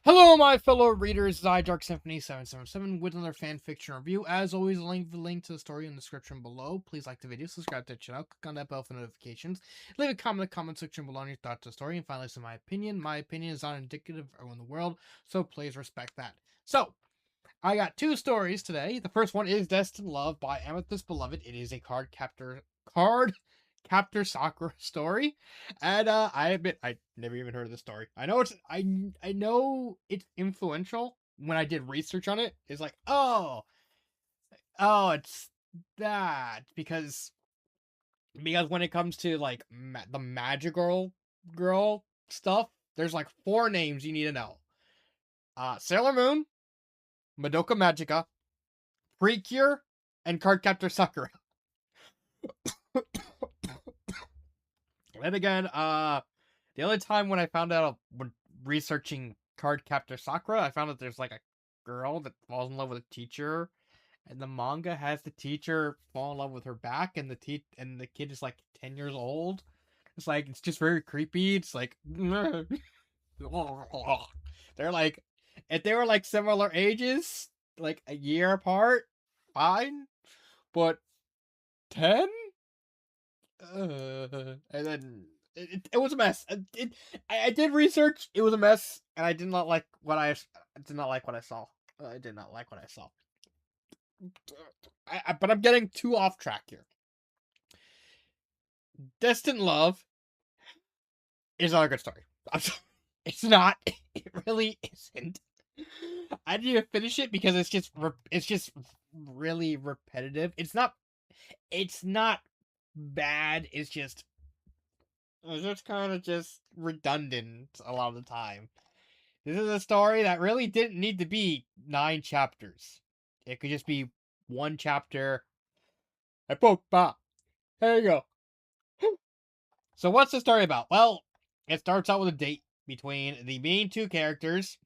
Hello, my fellow readers. It's iDark Symphony 777 with another fan fiction review. As always, the link to the story in the description below. Please like the video, subscribe to the channel, click on that bell for notifications. Leave a comment in the comment section below on your thoughts on the story. And finally, this is my opinion. My opinion is not indicative of everyone in the world, so please respect that. So, I got two stories today. The first one is Destined Love by Amethyst Beloved. It is a card captor Sakura story. And I admit I never even heard of this story. I know it's influential. When I did research on it, it's like, it's that because when it comes to like the magical girl stuff, there's like four names you need to know. Sailor Moon, Madoka Magica, Precure, and Cardcaptor Sakura. And again, the other time when I found out when researching Cardcaptor Sakura, I found that there's like a girl that falls in love with a teacher, and the manga has the teacher fall in love with her back, and the kid is like 10 years old. It's just very creepy. It's like they're like if they were like similar ages, like a year apart, fine, but 10? And then it was a mess. I did research. It was a mess, and I did not like what I did not like what I saw. I did not like what I saw. But I'm getting too off track here. Destined Love is not a good story. I'm sorry. It's not. It really isn't. I need to finish it because it's just really repetitive. It's not bad. It's just kind of just redundant a lot of the time. This is a story that really didn't need to be 9 chapters. It could just be one chapter. I poke ba. There you go. So what's the story about? Well, it starts out with a date between the main two characters,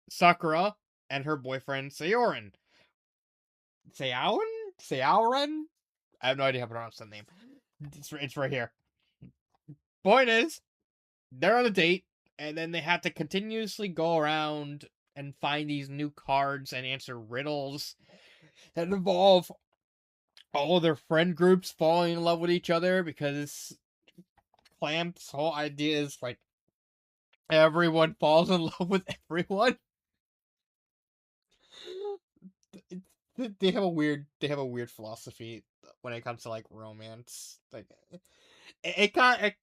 Sakura and her boyfriend Sayorin. Sayorin? I have no idea how to pronounce that name. It's right here. Point is, they're on a date, and then they have to continuously go around and find these new cards and answer riddles that involve all of their friend groups falling in love with each other, because Clamp's whole idea is like everyone falls in love with everyone. They have a weird philosophy when it comes to like romance. Like it kind of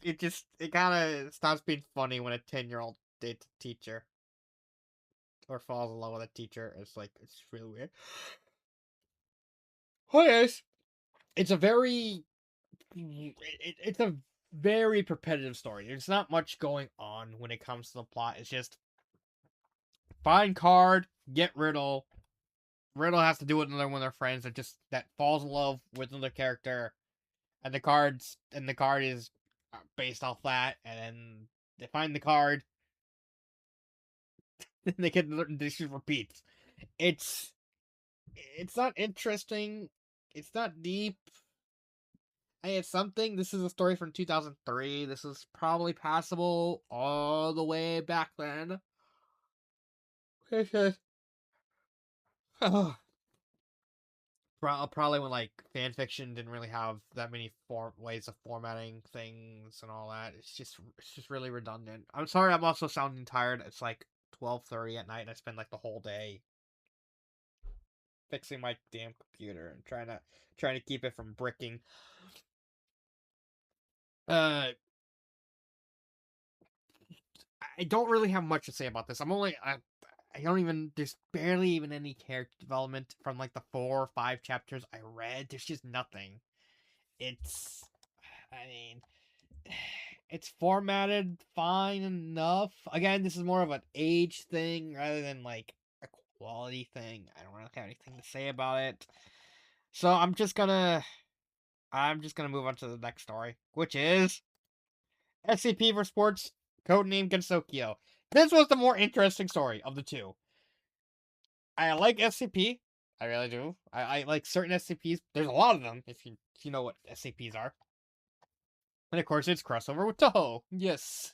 it kind of stops being funny when a 10-year-old dates a teacher or falls in love with a teacher. It's really weird. Oh yes, it's a very it's a very repetitive story. There's not much going on when it comes to the plot. It's just find card, get riddle. Riddle has to do with another one of their friends that falls in love with another character, and the card is based off that, and then they find the card, and this just repeats. It's it's not interesting. It's not deep. It's something. This is a story from 2003. This is probably passable all the way back then. Probably when like fan fiction didn't really have that many ways of formatting things and all that. It's just really redundant. I'm sorry. I'm also sounding tired. It's like 12:30 at night, and I spend like the whole day fixing my damn computer and trying to keep it from bricking. Uh, I don't really have much to say about this. I don't even. There's barely even any character development from like the 4 or 5 chapters I read. There's just nothing. It's. I mean, it's formatted fine enough. Again, this is more of an age thing rather than like a quality thing. I don't really have anything to say about it. So I'm just gonna move on to the next story, which is SCP for Sports Codename Gensokyo. This was the more interesting story of the two. I like SCP. I really do. I like certain SCPs. There's a lot of them, if you know what SCPs are. And of course, it's crossover with Toho. Yes.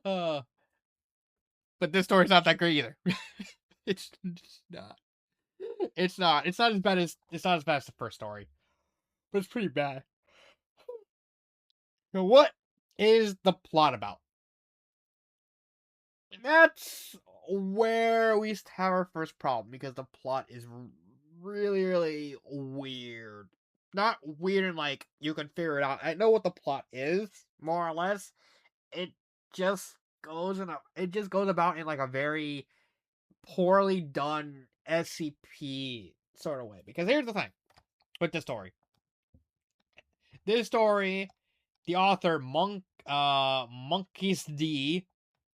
uh, but this story's not that great either. It's not. It's not. It's not as bad as the first story, but it's pretty bad. So what is the plot about? That's where we have our first problem because the plot is really, really weird. Not weird in like you can figure it out. I know what the plot is more or less. It just it just goes about in like a very poorly done SCP sort of way. Because here's the thing with the story. This story, the author Monkeys D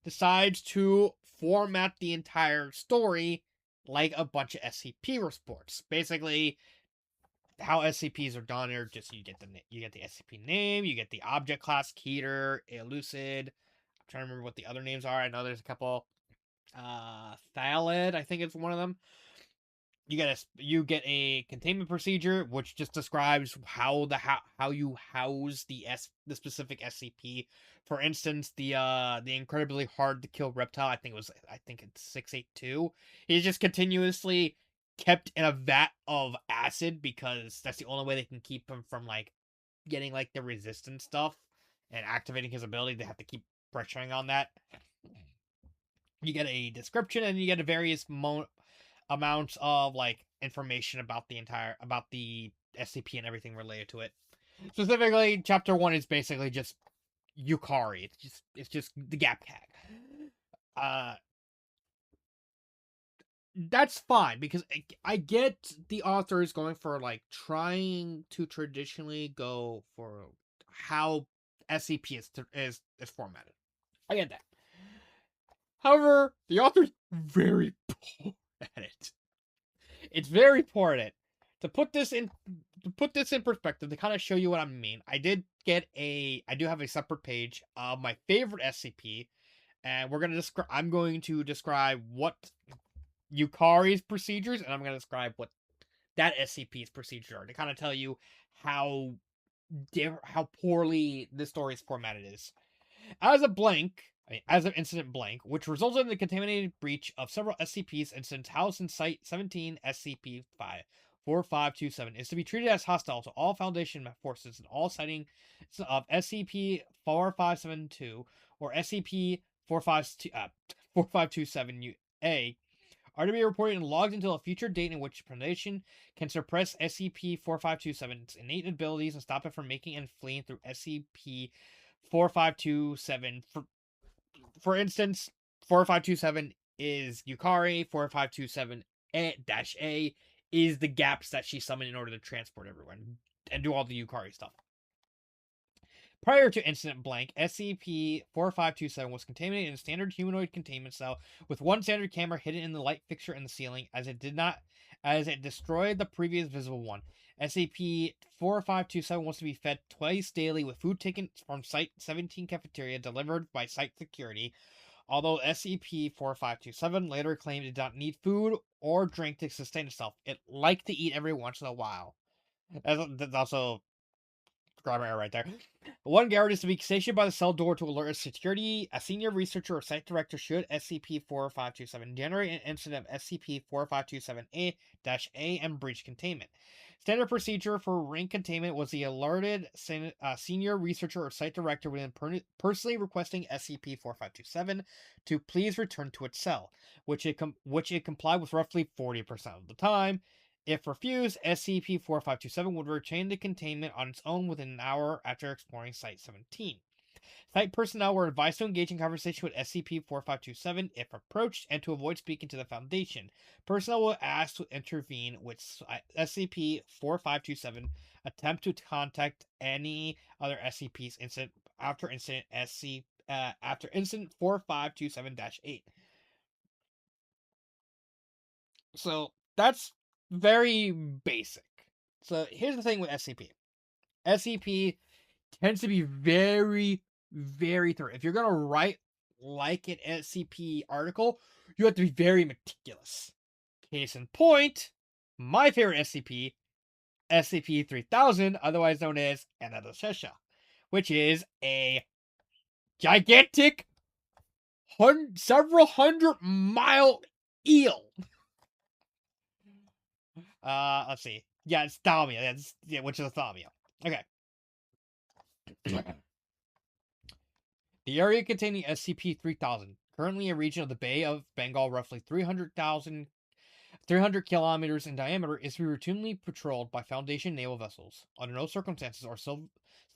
decides to format the entire story like a bunch of SCP reports. Basically, how SCPs are done are just you get the SCP name, you get the object class, Keter, Elucid. I'm trying to remember what the other names are. I know there's a couple. Thalid, I think it's one of them. You get a containment procedure which just describes how you house the specific SCP. For instance, the incredibly hard to kill reptile, I think it's 682. He's just continuously kept in a vat of acid because that's the only way they can keep him from like getting like the resistance stuff and activating his ability. They have to keep pressuring on that. You get a description and you get a various amounts of like information about the SCP and everything related to it. Specifically, chapter 1 is basically just Yukari. It's just the Gap Tag. Uh that's fine because I get the authors going for like trying to traditionally go for how SCP is formatted. I get that. However, the author's very poor at it. It's very poor at it. To put this in perspective, to kind of show you what I mean, I do have a separate page of my favorite SCP, and I'm going to describe what Yukari's procedures, and I'm going to describe what that SCP's procedures are to kind of tell you how how poorly this story's formatted is. As a blank, as an incident blank, which resulted in the contaminated breach of several SCPs incidents housed in Site 17 SCP-5 4527 is to be treated as hostile to all Foundation forces and all sightings of SCP-4572 or SCP-4527-A are to be reported and logged until a future date in which Foundation can suppress SCP-4527's innate abilities and stop it from making and fleeing through SCP-4527. For instance, 4527 is Yukari, 4527-A is the gaps that she summoned in order to transport everyone and do all the Yukari stuff. Prior to Incident Blank, SCP-4527 was contaminated in a standard humanoid containment cell with one standard camera hidden in the light fixture in the ceiling as it destroyed the previous visible one. SCP-4527 was to be fed twice daily with food taken from Site 17 cafeteria delivered by site security, although SCP-4527 later claimed it did not need food or drink to sustain itself. It liked to eat every once in a while. That's also grammar error right there. One guard is to be stationed by the cell door to alert security. A senior researcher or site director should SCP-4527 generate an incident of SCP-4527-A and breach containment. Standard procedure for ring containment was the alerted senior researcher or site director within personally requesting SCP-4527 to please return to its cell, which it complied with roughly 40% of the time. If refused, SCP-4527 would retain the containment on its own within an hour after exploring Site 17. Site personnel were advised to engage in conversation with SCP-4527 if approached and to avoid speaking to the Foundation. Personnel were asked to intervene with SCP-4527, attempt to contact any other SCPs after incident 4527-8. So that's very basic. So here's the thing with SCP. SCP tends to be very, very thorough. If you're gonna write like an SCP article, you have to be very meticulous. Case in point, my favorite SCP, SCP-3000, otherwise known as Anadosesha, which is a gigantic several 100-mile eel. Let's see. Yeah, it's Thamia. Yeah, which is a Thamia. Okay. The area containing SCP-3000, currently a region of the Bay of Bengal roughly 300 kilometers in diameter, is routinely patrolled by Foundation naval vessels. Under no circumstances are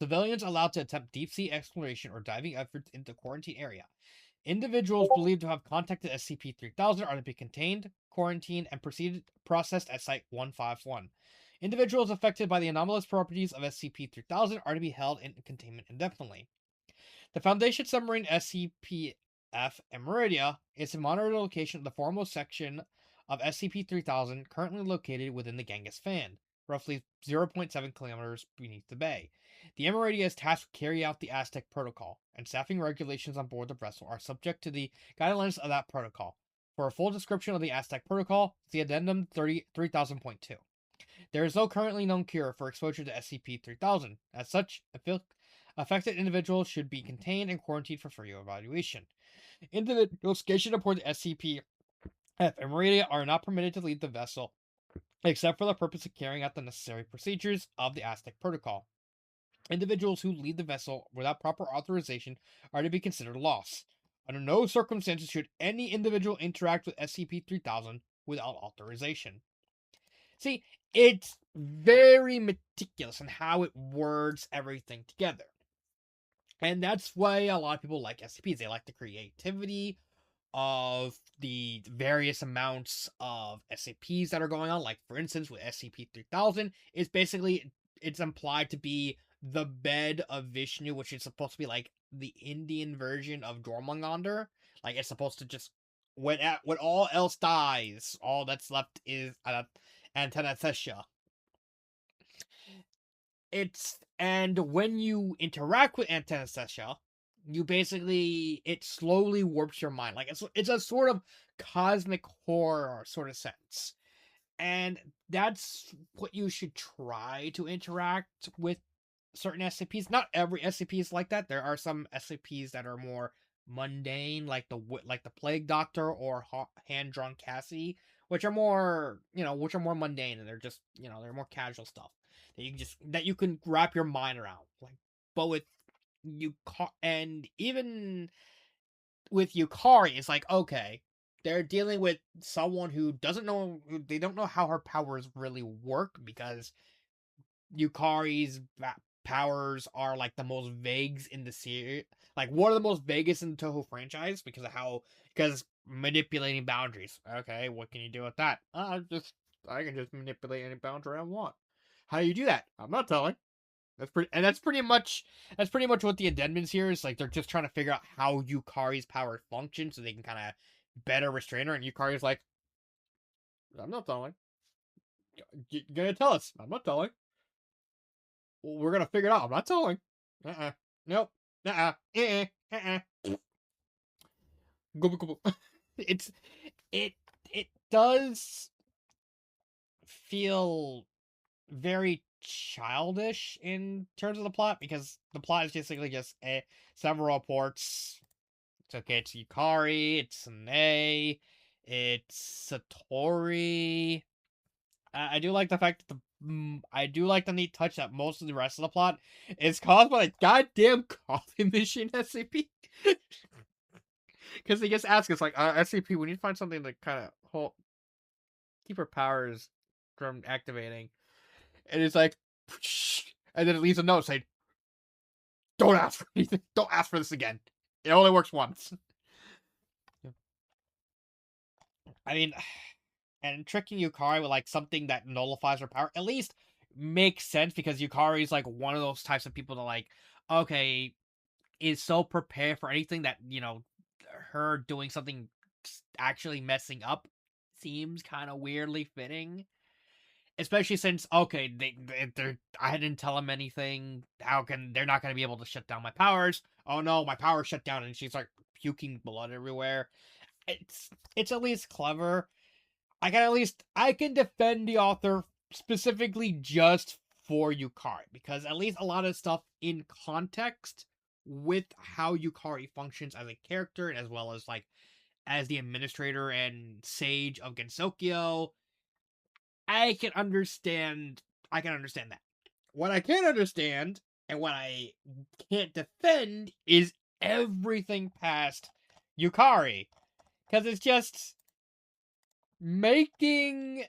civilians allowed to attempt deep-sea exploration or diving efforts into the quarantine area. Individuals believed to have contacted SCP-3000 are to be contained, quarantined, and processed at Site-151. Individuals affected by the anomalous properties of SCP-3000 are to be held in containment indefinitely. The Foundation submarine SCP-F Emeridia is a monitored location of the foremost section of SCP-3000, currently located within the Genghis Fan, roughly 0.7 kilometers beneath the bay. The Emeridia is tasked to carry out the Aztec Protocol, and staffing regulations on board the vessel are subject to the guidelines of that protocol. For a full description of the Aztec Protocol, see Addendum 3000.2. There is no currently known cure for exposure to SCP-3000. As such, affected individuals should be contained and quarantined for further evaluation. Individuals stationed aboard the SCP-F Emeridia are not permitted to leave the vessel, except for the purpose of carrying out the necessary procedures of the Aztec Protocol. Individuals who leave the vessel without proper authorization are to be considered lost. Under no circumstances should any individual interact with SCP-3000 without authorization. See, it's very meticulous in how it words everything together. And that's why a lot of people like SCPs. They like the creativity of the various amounts of SCPs that are going on. Like, for instance, with SCP-3000, it's implied to be the bed of Vishnu, which is supposed to be like the Indian version of Jormungandr. Like, it's supposed to just, when all else dies, all that's left is Antennathesia. And when you interact with Antennathesia, it slowly warps your mind. Like, it's a sort of cosmic horror sort of sense. And that's what you should try to interact with certain SCPs. Not every SCP is like that. There are some SCPs that are more mundane, like the Plague Doctor or Hand-Drawn Cassie, which are more mundane, and they're just, they're more casual stuff that you can wrap your mind around. Like, but with and even with Yukari, it's like, okay, they're dealing with someone who they don't know how her powers really work, because Yukari's powers are like the most vague in the series, like one of the most vaguest in the Toho franchise, because manipulating boundaries. Okay, what can you do with that? I can just manipulate any boundary I want. How do you do that? I'm not telling. That's pretty much what the addendums here is. Like, they're just trying to figure out how Yukari's powers function so they can kind of better restrain her. And Yukari's like, I'm not telling. You're gonna tell us? I'm not telling. Well, we're gonna figure it out. I'm not telling. Nope. Go. It does feel very childish in terms of the plot, because the plot is basically just several reports. It's okay, it's Yukari, it's Sane, it's Satori. I do like the fact that I do like the neat touch that most of the rest of the plot is caused by a goddamn coffee machine SCP. Because he gets asked, it's like, SCP, we need to find something to kind of keep her powers from activating. And it's like, and then it leaves a note saying, don't ask for anything. Don't ask for this again. It only works once. I mean, and tricking Yukari with like something that nullifies her power at least makes sense, because Yukari is like one of those types of people that, like, okay, is so prepared for anything that, her doing something actually messing up seems kind of weirdly fitting. Especially since, okay, I didn't tell them anything. They're not going to be able to shut down my powers? Oh no, my powers shut down, and she's like puking blood everywhere. It's at least clever. I can defend the author specifically just for Yukari, because at least a lot of stuff in context with how Yukari functions as a character, as well as like as the administrator and sage of Gensokyo, I can understand that. What I can't understand and what I can't defend is everything past Yukari. Because it's just making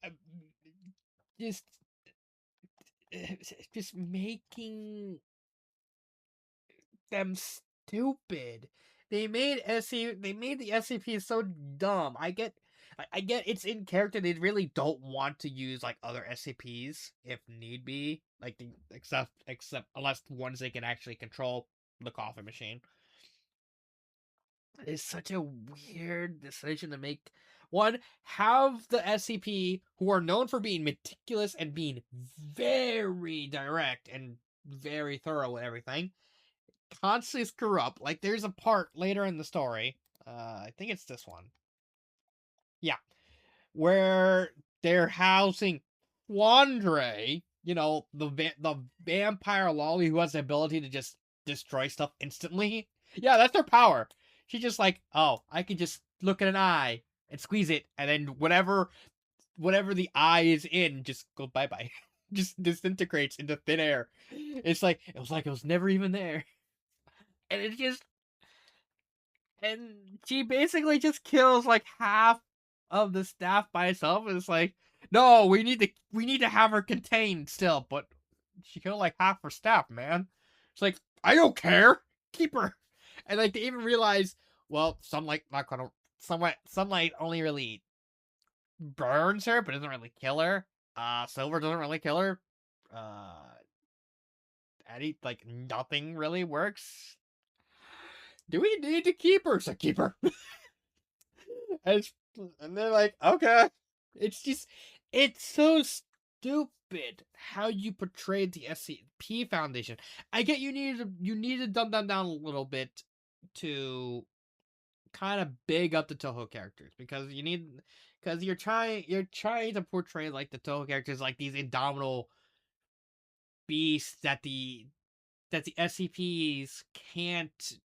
uh, just just making them stupid. They made the SCP so dumb. I get it's in character. They really don't want to use like other SCPs if need be, like except unless ones they can actually control, the coffee machine. It's such a weird decision to make. One, have the SCP, who are known for being meticulous and being very direct and very thorough with everything, constantly screw up. Like, there's a part later in the story, I think it's this one. Yeah, where they're housing Wandre, the vampire lolly who has the ability to just destroy stuff instantly. Yeah, that's their power. She's just like, oh, I can just look at an eye and squeeze it, and then whatever the eye is in just go bye bye, just disintegrates into thin air. It's like it was never even there, and it's just and she basically just kills like half of the staff by herself. And it's like, no, we need to have her contained still, but she killed like half her staff, man. It's like, I don't care, keep her. And like they even realize, well, sunlight only really burns her, but doesn't really kill her. Silver doesn't really kill her. Eddie, like nothing really works. Do we need to keep her? So keep her. And, and they're like, okay. It's just, it's so stupid how you portrayed the SCP Foundation. I get you need to dumb them down a little bit to kind of big up the Toho characters, because you're trying to portray like the Toho characters like these indomitable beasts that the SCPs can't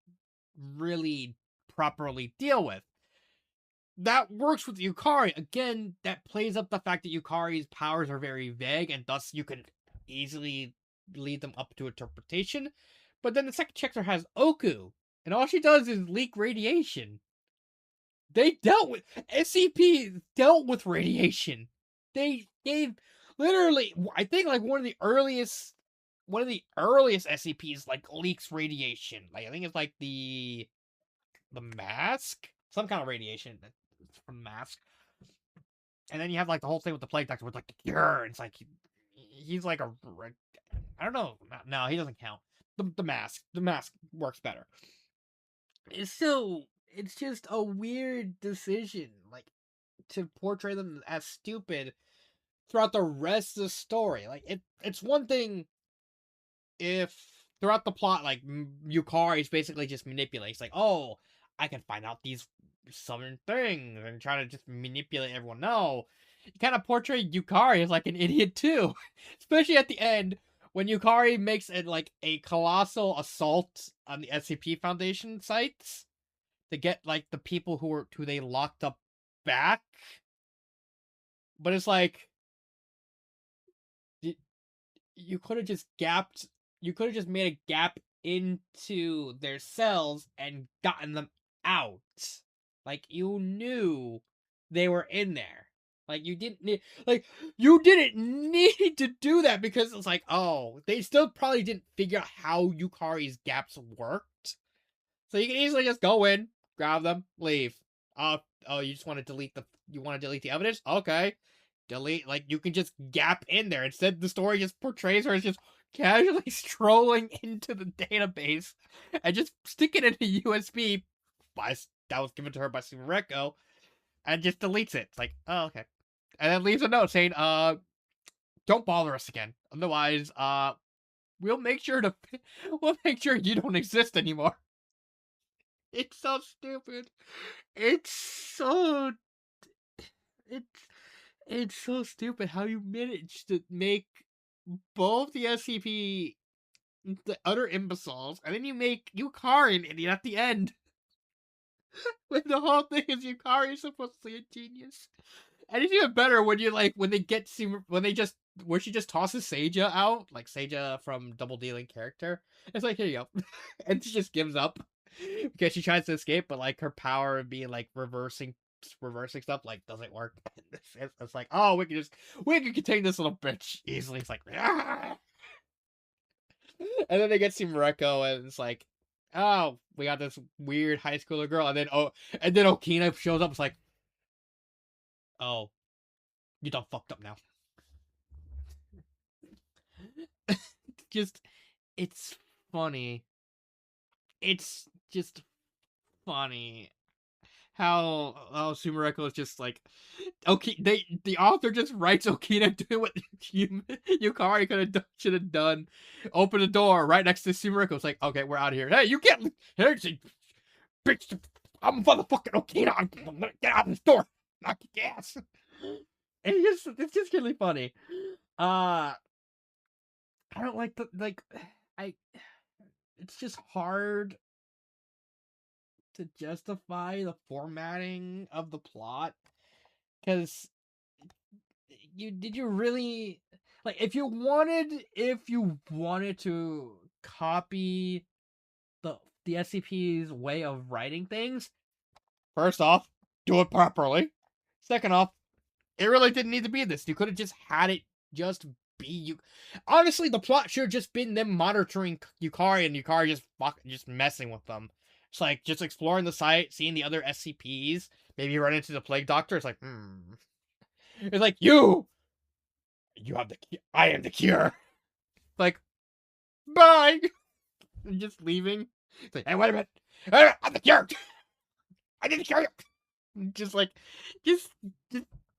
really properly deal with. That works with Yukari. Again, that plays up the fact that Yukari's powers are very vague, and thus you can easily lead them up to interpretation. But then the second chapter has Oku, and all she does is leak radiation. They dealt with SCP dealt with radiation. They gave literally, I think, like one of the earliest SCPs like leaks radiation. Like I think it's like the mask, some kind of radiation from the mask. And then you have like the whole thing with the plague doctor with like the cure. It's like he's like I don't know. No, he doesn't count. The mask works better. It's just a weird decision, like to portray them as stupid throughout the rest of the story. Like it's one thing if throughout the plot, like Yukari is basically just manipulating. It's like, oh, I can find out these southern things and try to just manipulate everyone. No, you kind of portray Yukari as like an idiot too, especially at the end when Yukari makes it like a colossal assault on the SCP Foundation sites to get like the people who they locked up back. But it's like you could have just gapped. You could have just made a gap into their cells and gotten them out. Like you knew they were in there. Like you didn't need to do that, because it's like, oh, they still probably didn't figure out how Yukari's gaps worked. So you can easily just go in, grab them, leave. Oh, you just want to delete the evidence? Okay. Delete, like, you can just gap in there. Instead, the story just portrays her as just casually strolling into the database and just stick it in a USB that was given to her by Sumereko and just deletes it. It's like, oh, okay. And then leaves a note saying, don't bother us again. Otherwise, we'll make sure you don't exist anymore. It's so stupid. It's so it's it's so stupid how you managed to make both the SCP the utter imbeciles, and then you make Yukari an idiot at the end. When the whole thing is Yukari is supposedly a genius. And it's even better when you when they get when they just where she just tosses Seija out, like Seija from Double Dealing character. It's like, here you go. And she just gives up because she tries to escape, but like her power of being like reversing stuff like doesn't work. It's like, oh, we can contain this little bitch easily. It's like, ah! And then they get Sumereko, and it's like, oh, we got this weird high schooler girl, and then Okina shows up. It's like, oh, you done fucked up now. Just, it's funny. It's just funny how Sumereko is just like, okay, the author just writes Okina doing what Yukari should have done. Open the door right next to Sumereko. It's like, okay, we're out of here. Hey, you can't. Hey, bitch, I'm motherfucking Okina. Get out of this door. Knock your gas. And it's just really funny. I don't like I. It's just hard to justify the formatting of the plot because you really like if you wanted to copy the SCP's way of writing things. First off, do it properly. Second off, it really didn't need to be this. You could have just had it just be you. Honestly, the plot should have just been them monitoring Yukari and Yukari just messing with them. It's like just exploring the site, seeing the other SCPs, maybe run into the plague doctor. It's like, It's like you have I am the cure. Like, bye. And just leaving. It's like, hey, wait a minute. I'm the cure. I didn't cure you. Just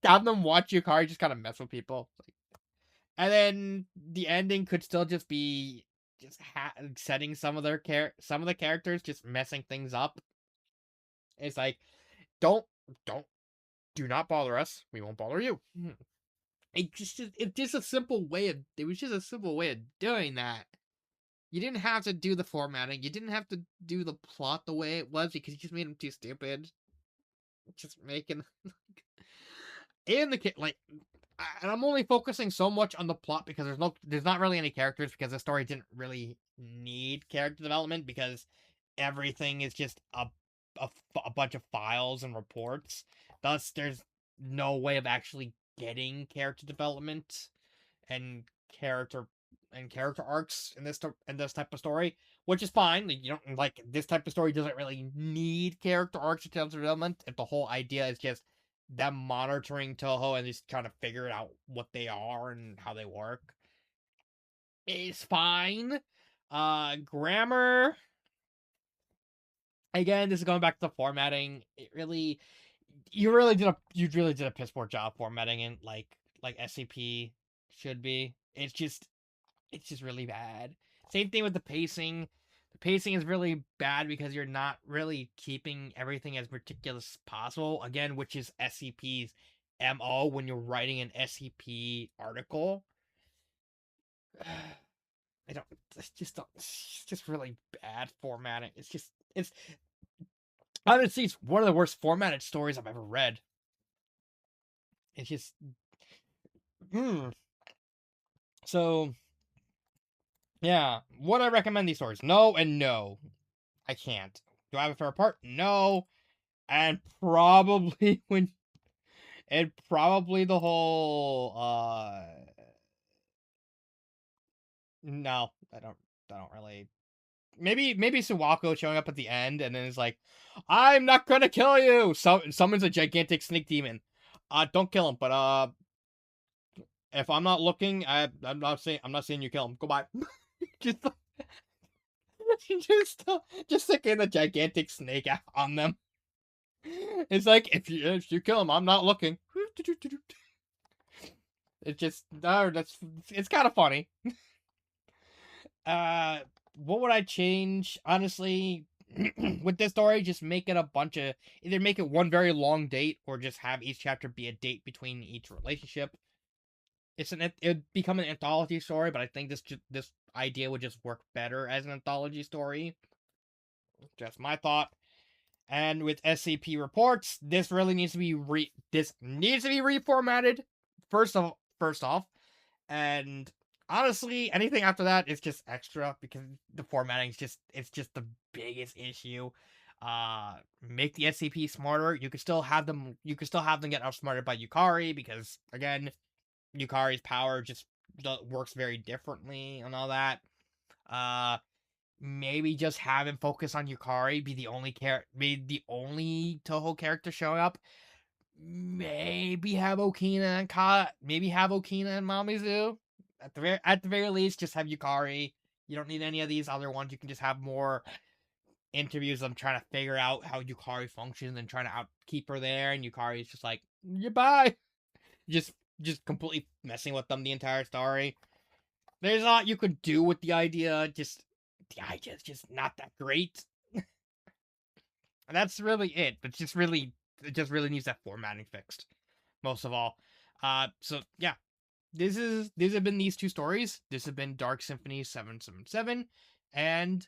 have them watch Yukari just kind of mess with people. And then the ending could still just be just setting some of the characters, just messing things up. It's like, do not bother us. We won't bother you. It's just a simple way of. It was just a simple way of doing that. You didn't have to do the formatting. You didn't have to do the plot the way it was because you just made them too stupid. Just making in the and I'm only focusing so much on the plot because there's not really any characters because the story didn't really need character development because everything is just a bunch of files and reports. Thus, there's no way of actually getting character development and character arcs in this type of story, which is fine. You don't like this type of story doesn't really need character arcs or character development if the whole idea is just them monitoring Toho and just trying to figure out what they are and how they work. It's fine. Grammar. Again, this is going back to the formatting. You really did a piss poor job formatting it like SCP should be. It's just really bad. Same thing with the pacing. The pacing is really bad because you're not really keeping everything as meticulous as possible. Again, which is SCP's MO when you're writing an SCP article. It's just really bad formatting. It's honestly, it's one of the worst formatted stories I've ever read. It's just, So, yeah, would I recommend these stories? No and no. I can't. Do I have a favorite part? No. And probably the whole no, I don't really. Maybe Suwako showing up at the end and then it's like, I'm not gonna kill you. Summons a gigantic snake demon. Don't kill him, but if I'm not looking, I'm not saying you kill him. Goodbye. just just sticking the gigantic snake on them. It's like if you kill him, I'm not looking. It's just it's kind of funny. What would I change? Honestly, with this story, just make it either make it one very long date or just have each chapter be a date between each relationship. It'd become an anthology story, but I think this idea would just work better as an anthology story. Just my thought. And with SCP reports, this really needs to be reformatted. First off, and honestly, anything after that is just extra because the formatting is just the biggest issue. Make the SCP smarter. You can still have them get outsmarted by Yukari because again, Yukari's power just works very differently and all that. Uh, Maybe just have him focus on Yukari, be the only Toho character showing up. Maybe have Okina and Mamizu. At the very least, just have Yukari. You don't need any of these other ones. You can just have more interviews of them trying to figure out how Yukari functions and trying to keep her there. And Yukari is just like, goodbye, just just completely messing with them the entire story. There's a lot you could do with the idea. Just the idea is just not that great. And that's really it. It just really needs that formatting fixed. Most of all. So yeah. These have been these two stories. This has been Dark Symphony 777. And